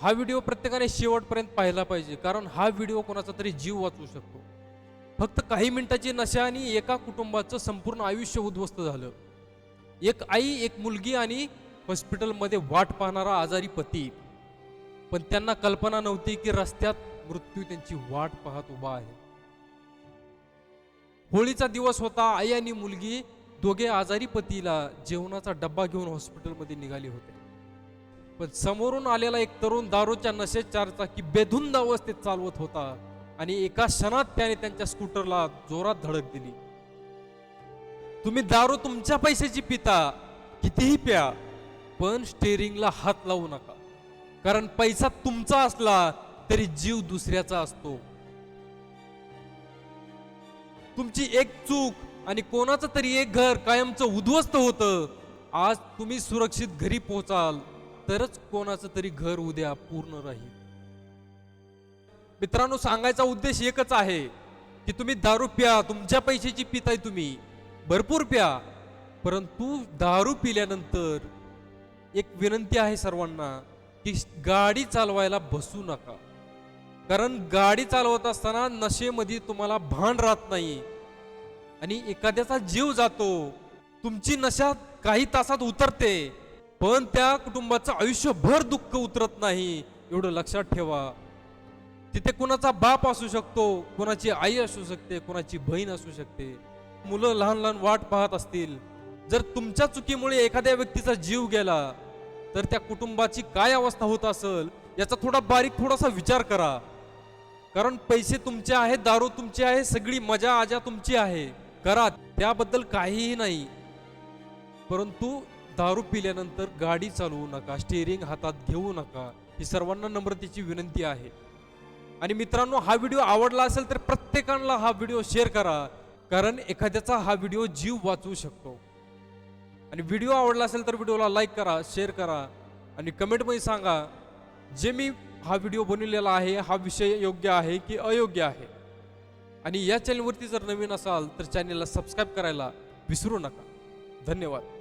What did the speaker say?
हा व्हिडिओ प्रत्येकाने शेवटपर्यंत पाहिला पाहिजे, कारण हा व्हिडिओ कोणाचा तरी जीव वाचवू शकतो. फक्त काही मिनिटाची नशा आणि एका कुटुंबाचं संपूर्ण आयुष्य उद्ध्वस्त झालं. एक आई, एक मुलगी आणि हॉस्पिटलमध्ये वाट पाहणारा आजारी पती. पण त्यांना कल्पना नव्हती की रस्त्यात मृत्यू त्यांची वाट पाहत उभा आहे. होळीचा दिवस होता. आई आणि मुलगी दोघे आजारी पतीला जेवणाचा डब्बा घेऊन हॉस्पिटलमध्ये निघाले होते. पण समोरून आलेला एक तरुण दारूच्या नशेत चारचाकी बेधुंद अवस्थेत चालवत होता आणि एका क्षणात त्याने त्यांच्या स्कूटरला जोरात धडक दिली. तुम्ही दारू तुमच्या पैशाची पिता, कितीही प्या, पण स्टेअरिंगला हात लावू नका, कारण पैसा तुमचा असला तरी जीव दुसऱ्याचा असतो. तुमची एक चूक आणि कोणाचं तरी एक घर कायमचं उद्ध्वस्त होतं. आज तुम्ही सुरक्षित घरी पोहोचाल तरच कोणाचं तरी घर उद्या पूर्ण राहील. मित्रांनो, सांगायचा उद्देश एकच आहे की तुम्ही दारू प्या, तुमच्या पैशाची पिताय तुम्ही, भरपूर प्या, परंतु दारू पिल्यानंतर एक विनंती आहे सर्वांना की गाडी चालवायला बसू नका. कारण गाडी चालवत असताना नशेमध्ये तुम्हाला भान राहत नाही आणि एखाद्याचा जीव जातो. तुमची नशा काही तासात उतरते, पण त्या कुटुंबाचं आयुष्यभर दुःख उतरत नाही, एवढं लक्षात ठेवा. तिथे कुणाचा बाप असू शकतो, कुणाची आई असू शकते, कुणाची बहीण असू शकते, मुलं लहान लहान वाट पाहत असतील. जर तुमच्या चुकीमुळे एखाद्या व्यक्तीचा जीव गेला तर त्या कुटुंबाची काय अवस्था होत असेल याचा थोडासा विचार करा. कारण पैसे तुमचे आहेत, दारू तुमची आहे, सगळी मजा आजा तुमची आहे, करा, त्याबद्दल काहीही नाही. परंतु दारू पिल्यानंतर गाडी चालवू नका, स्टीअरिंग हातात घेऊ नका, ही सर्वांना नम्रतेची विनंती आहे. आणि मित्रांनो, हा व्हिडिओ आवडला असेल तर प्रत्येकाला हा व्हिडिओ शेअर करा, कारण एखाद्याचा हा व्हिडिओ जीव वाचवू शकतो. आणि व्हिडिओ आवडला असेल तर व्हिडिओला लाईक करा, शेअर करा आणि कमेंटमध्ये सांगा जे मी हा व्हिडिओ बनवलेला आहे हा विषय योग्य आहे की अयोग्य आहे. आणि या चॅनलवरती जर नवीन असाल तर चॅनलला सबस्क्राईब करायला विसरू नका. धन्यवाद.